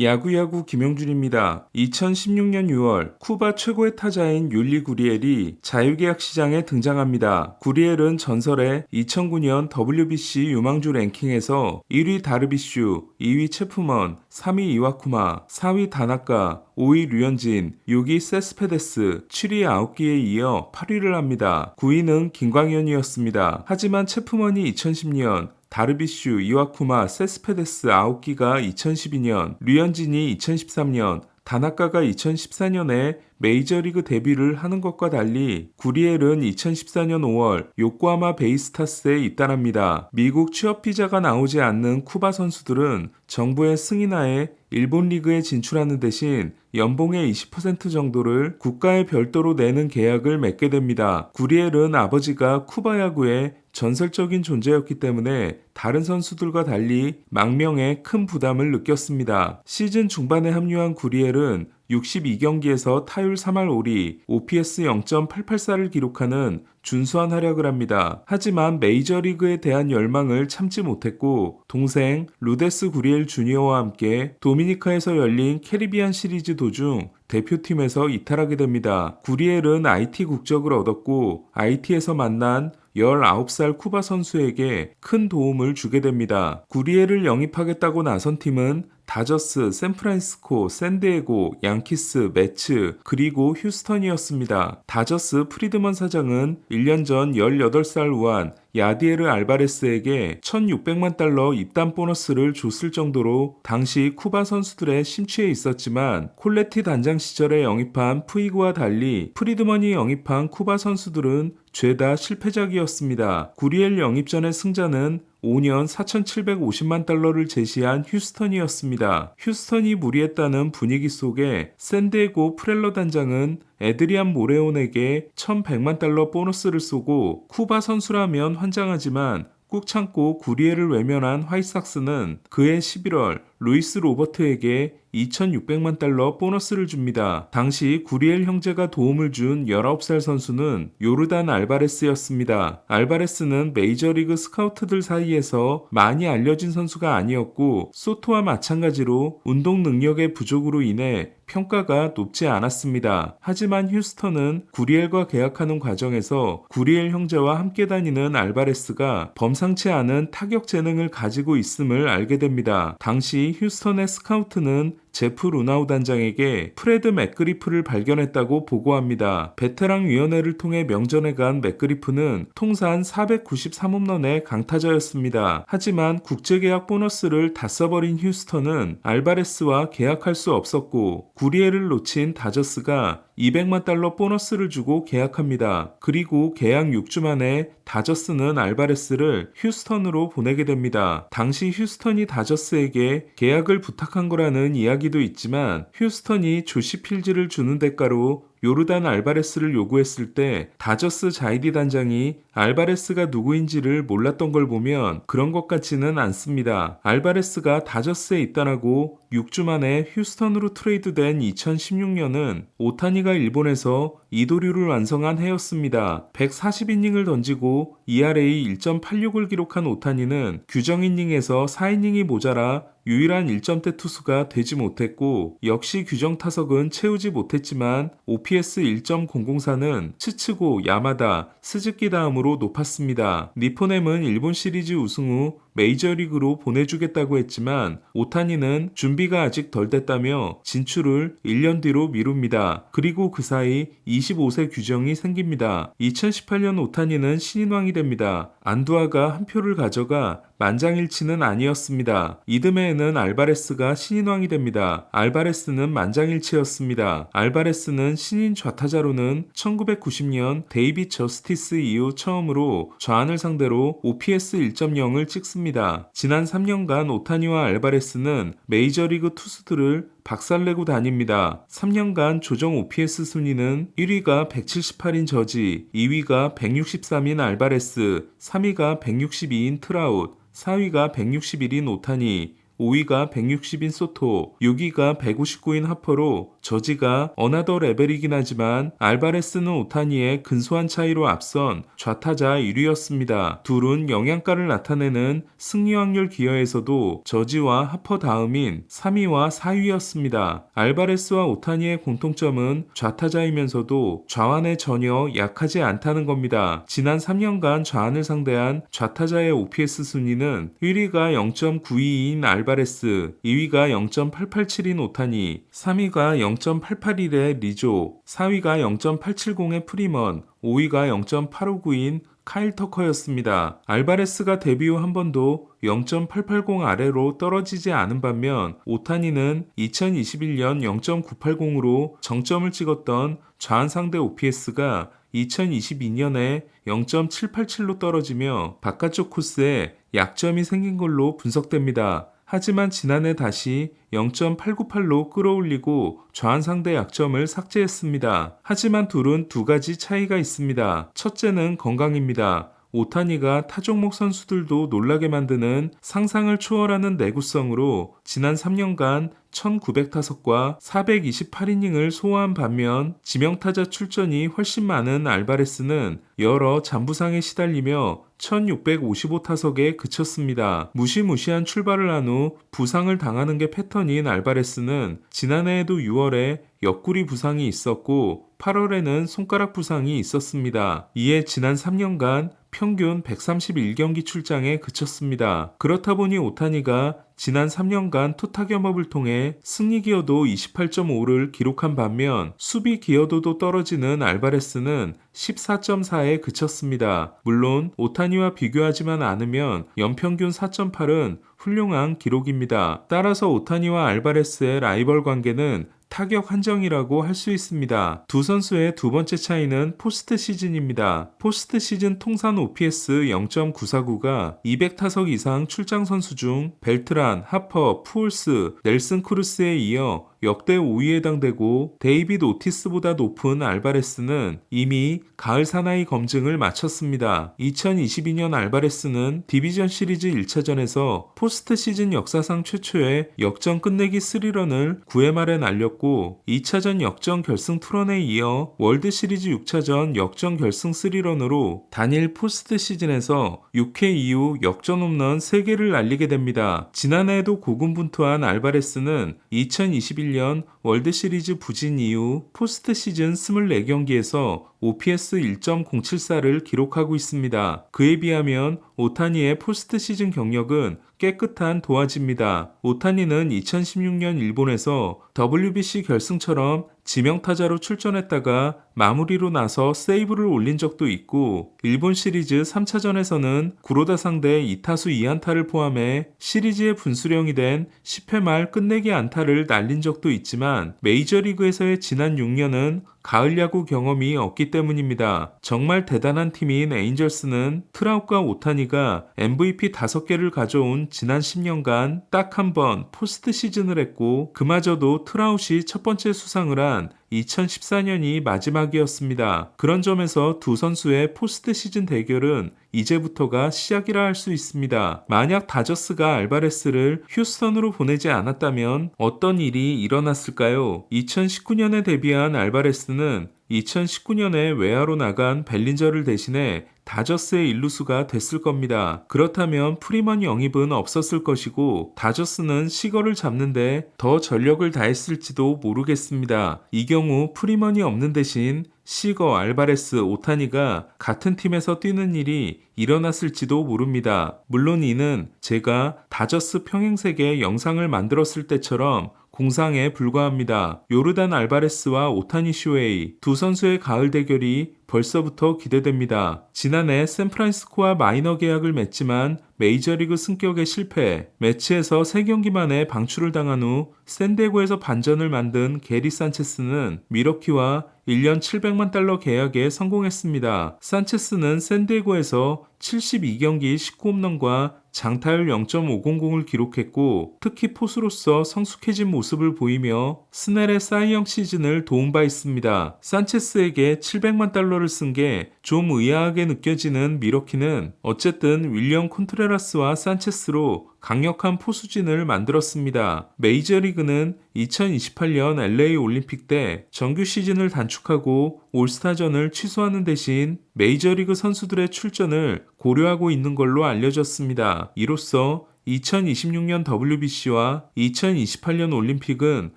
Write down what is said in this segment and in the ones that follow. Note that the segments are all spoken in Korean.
야구야구 김용준입니다. 2016년 6월 쿠바 최고의 타자인 율리 구리엘이 자유계약 시장에 등장합니다. 구리엘은 전설의 2009년 WBC 유망주 랭킹에서 1위 다르비슈, 2위 체프먼, 3위 이와쿠마, 4위 다나카, 5위 류현진, 6위 세스페데스, 7위 아웃기에 이어 8위를 합니다. 9위는 김광현이었습니다. 하지만 체프먼이 2010년, 다르비슈, 이와쿠마, 세스페데스, 아웃기가 2012년, 류현진이 2013년, 다나카가 2014년에 메이저리그 데뷔를 하는 것과 달리 구리엘은 2014년 5월 요코하마 베이스타스에 입단합니다. 미국 취업 비자가 나오지 않는 쿠바 선수들은 정부의 승인하에 일본 리그에 진출하는 대신 연봉의 20% 정도를 국가에 별도로 내는 계약을 맺게 됩니다. 구리엘은 아버지가 쿠바 야구의 전설적인 존재였기 때문에 다른 선수들과 달리 망명에 큰 부담을 느꼈습니다. 시즌 중반에 합류한 구리엘은 62경기에서 타율 3할 5리, OPS 0.884를 기록하는 준수한 활약을 합니다. 하지만 메이저리그에 대한 열망을 참지 못했고 동생 루데스 구리엘 주니어와 함께 도미니카에서 열린 캐리비안 시리즈 도중 대표팀에서 이탈하게 됩니다. 구리엘은 IT 국적을 얻었고 IT에서 만난 19살 쿠바 선수에게 큰 도움을 주게 됩니다. 구리엘을 영입하겠다고 나선 팀은 다저스, 샌프란시스코, 샌디에고, 양키스, 매츠, 그리고 휴스턴이었습니다. 다저스 프리드먼 사장은 1년 전 18살 우한 야디에르 알바레스에게 $1,600만 입단 보너스를 줬을 정도로 당시 쿠바 선수들의 심취해 있었지만 콜레티 단장 시절에 영입한 푸이그와 달리 프리드먼이 영입한 쿠바 선수들은 죄다 실패작이었습니다. 구리엘 영입 전의 승자는 5년 $4,750만 제시한 휴스턴이었습니다. 휴스턴이 무리했다는 분위기 속에 샌디에고 프렐러 단장은 에드리안 모레온에게 $1,100만 보너스를 쏘고 쿠바 선수라면 환장하지만 꾹 참고 구리엘을 외면한 화이삭스는 그해 11월 루이스 로버트에게 $2,600만 보너스를 줍니다. 당시 구리엘 형제가 도움을 준 19살 선수는 요르단 알바레스였습니다. 알바레스는 메이저리그 스카우트들 사이에서 많이 알려진 선수가 아니었고 소토와 마찬가지로 운동 능력의 부족으로 인해 평가가 높지 않았습니다. 하지만 휴스턴은 구리엘과 계약하는 과정에서 구리엘 형제와 함께 다니는 알바레스가 범상치 않은 타격 재능을 가지고 있음을 알게 됩니다. 당시 휴스턴의 스카우트는 제프 루나우 단장에게 프레드 맥그리프를 발견했다고 보고합니다. 베테랑 위원회를 통해 명전에 간 맥그리프는 통산 493홈런의 강타자였습니다. 하지만 국제계약 보너스를 다 써버린 휴스턴은 알바레스와 계약할 수 없었고 구리엘을 놓친 다저스가 $200만 보너스를 주고 계약합니다. 그리고 계약 6주 만에 다저스는 알바레스를 휴스턴으로 보내게 됩니다. 당시 휴스턴이 다저스에게 계약을 부탁한 거라는 이야기도 있지만 휴스턴이 조시 필즈를 주는 대가로 요르단 알바레스를 요구했을 때 다저스 자이디 단장이 알바레스가 누구인지를 몰랐던 걸 보면 그런 것 같지는 않습니다. 알바레스가 다저스에 입단하고 6주 만에 휴스턴으로 트레이드된 2016년은 오타니가 일본에서 이도류를 완성한 해였습니다. 140이닝을 던지고 ERA 1.86을 기록한 오타니는 규정 이닝에서 4이닝이 모자라 유일한 1점대 투수가 되지 못했고 역시 규정 타석은 채우지 못했지만 OPS 1.004는 츠츠고, 야마다, 스즈키 다음으로 높았습니다. 니포넴은 일본 시리즈 우승 후 메이저리그로 보내주겠다고 했지만 오타니는 준비가 아직 덜 됐다며 진출을 1년 뒤로 미룹니다. 그리고 그 사이 25세 규정이 생깁니다. 2018년 오타니는 신인왕이 됩니다. 안두아가 한 표를 가져가 만장일치는 아니었습니다. 이듬해에는 알바레스가 신인왕이 됩니다. 알바레스는 만장일치였습니다. 알바레스는 신인 좌타자로는 1990년 데이빗 저스티스 이후 처음으로 좌안을 상대로 OPS 1.0을 찍습니다. 지난 3년간 오타니와 알바레스는 메이저리그 투수들을 박살내고 다닙니다. 3년간 조정 OPS 순위는 1위가 178인 저지, 2위가 163인 알바레스, 3위가 162인 트라웃, 4위가 161인 오타니, 5위가 160인 소토, 6위가 159인 하퍼로 저지가 어나더 레벨이긴 하지만 알바레스는 오타니의 근소한 차이로 앞선 좌타자 1위였습니다. 둘은 영양가를 나타내는 승리 확률 기여에서도 저지와 하퍼 다음인 3위와 4위였습니다. 알바레스와 오타니의 공통점은 좌타자이면서도 좌완에 전혀 약하지 않다는 겁니다. 지난 3년간 좌완을 상대한 좌타자의 OPS 순위는 1위가 0.922인 알바레스, 2위가 0.887인 오타니, 3위가 0.881의 리조, 4위가 0.870의 프리먼, 5위가 0.859인 카일 터커였습니다. 알바레스가 데뷔 후 한 번도 0.880 아래로 떨어지지 않은 반면 오타니는 2021년 0.980으로 정점을 찍었던 좌완 상대 OPS가 2022년에 0.787로 떨어지며 바깥쪽 코스에 약점이 생긴 걸로 분석됩니다. 하지만 지난해 다시 0.898로 끌어올리고 좌완 상대 약점을 삭제했습니다. 하지만 둘은 두 가지 차이가 있습니다. 첫째는 건강입니다. 오타니가 타 종목 선수들도 놀라게 만드는 상상을 초월하는 내구성으로 지난 3년간 1900타석과 428이닝을 소화한 반면 지명타자 출전이 훨씬 많은 알바레스는 여러 잔부상에 시달리며 1655타석에 그쳤습니다. 무시무시한 출발을 한 후 부상을 당하는 게 패턴인 알바레스는 지난해에도 6월에 옆구리 부상이 있었고 8월에는 손가락 부상이 있었습니다. 이에 지난 3년간 평균 131경기 출장에 그쳤습니다. 그렇다 보니 오타니가 지난 3년간 투타 겸업을 통해 승리 기여도 28.5를 기록한 반면 수비 기여도도 떨어지는 알바레스는 14.4에 그쳤습니다. 물론 오타니와 비교하지만 않으면 연평균 4.8은 훌륭한 기록입니다. 따라서 오타니와 알바레스의 라이벌 관계는 타격 한정이라고 할 수 있습니다. 두 선수의 두 번째 차이는 포스트 시즌입니다. 포스트 시즌 통산 OPS 0.949가 200타석 이상 출장 선수 중 벨트란, 하퍼, 푸올스, 넬슨 크루스에 이어 역대 5위에 해당되고 데이빗 오티스보다 높은 알바레스는 이미 가을 사나이 검증을 마쳤습니다. 2022년 알바레스는 디비전 시리즈 1차전에서 포스트 시즌 역사상 최초의 역전 끝내기 3런을 9회 말에 날렸고 2차전 역전 결승 투런에 이어 월드 시리즈 6차전 역전 결승 3런으로 단일 포스트 시즌에서 6회 이후 역전 홈런 3개를 날리게 됩니다. 지난해에도 고군분투한 알바레스는 2021년 월드 시리즈 부진 이후 포스트 시즌 24경기에서 OPS 1.074를 기록하고 있습니다. 그에 비하면 오타니의 포스트 시즌 경력은 깨끗한 도화지입니다. 오타니는 2016년 일본에서 WBC 결승처럼 지명타자로 출전했다가 마무리로 나서 세이브를 올린 적도 있고 일본 시리즈 3차전에서는 구로다 상대 2타수 2안타를 포함해 시리즈의 분수령이 된 10회 말 끝내기 안타를 날린 적도 있지만 메이저리그에서의 지난 6년은 가을 야구 경험이 없기 때문입니다. 정말 대단한 팀인 에인절스는 트라웃과 오타니가 MVP 5개를 가져온 지난 10년간 딱 한 번 포스트 시즌을 했고 그마저도 트라웃이 첫 번째 수상을 한 2014년이 마지막이었습니다. 그런 점에서 두 선수의 포스트 시즌 대결은 이제부터가 시작이라 할 수 있습니다. 만약 다저스가 알바레스를 휴스턴으로 보내지 않았다면 어떤 일이 일어났을까요? 2019년에 데뷔한 알바레스는 2019년에 외야로 나간 벨린저를 대신해 다저스의 일루수가 됐을 겁니다. 그렇다면 프리먼 영입은 없었을 것이고 다저스는 시거를 잡는데 더 전력을 다했을지도 모르겠습니다. 이 경우 프리먼이 없는 대신 시거, 알바레스, 오타니가 같은 팀에서 뛰는 일이 일어났을지도 모릅니다. 물론 이는 제가 다저스 평행세계 영상을 만들었을 때처럼 공상에 불과합니다. 요르단 알바레스와 오타니 쇼헤이 두 선수의 가을 대결이 벌써부터 기대됩니다. 지난해 샌프란시스코와 마이너 계약을 맺지만 메이저리그 승격에 실패, 매치에서 3경기 만에 방출을 당한 후 샌디에고에서 반전을 만든 게리 산체스는 미러키와 1년 700만 달러 계약에 성공했습니다. 산체스는 샌디에고에서 72경기 19홈런과 장타율 0.500을 기록했고 특히 포수로서 성숙해진 모습을 보이며 스넬의 사이영 시즌을 도운 바 있습니다. 산체스에게 700만 달러를 쓴 게 좀 의아하게 느껴지는 미러키는 어쨌든 윌리엄 콘트레라스와 산체스로 강력한 포수진을 만들었습니다. 메이저리그는 2028년 LA 올림픽 때 정규 시즌을 단축하고 올스타전을 취소하는 대신 메이저리그 선수들의 출전을 고려하고 있는 걸로 알려졌습니다. 이로써 2026년 WBC와 2028년 올림픽은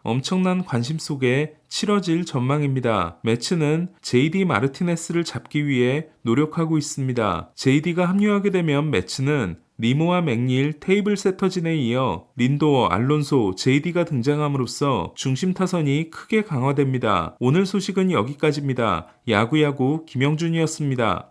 엄청난 관심 속에 치러질 전망입니다. 매츠는 JD 마르티네스를 잡기 위해 노력하고 있습니다. JD가 합류하게 되면 매츠는 니모와 맥닐, 테이블 세터진에 이어 린도어, 알론소, JD가 등장함으로써 중심 타선이 크게 강화됩니다. 오늘 소식은 여기까지입니다. 야구야구 김영준이었습니다.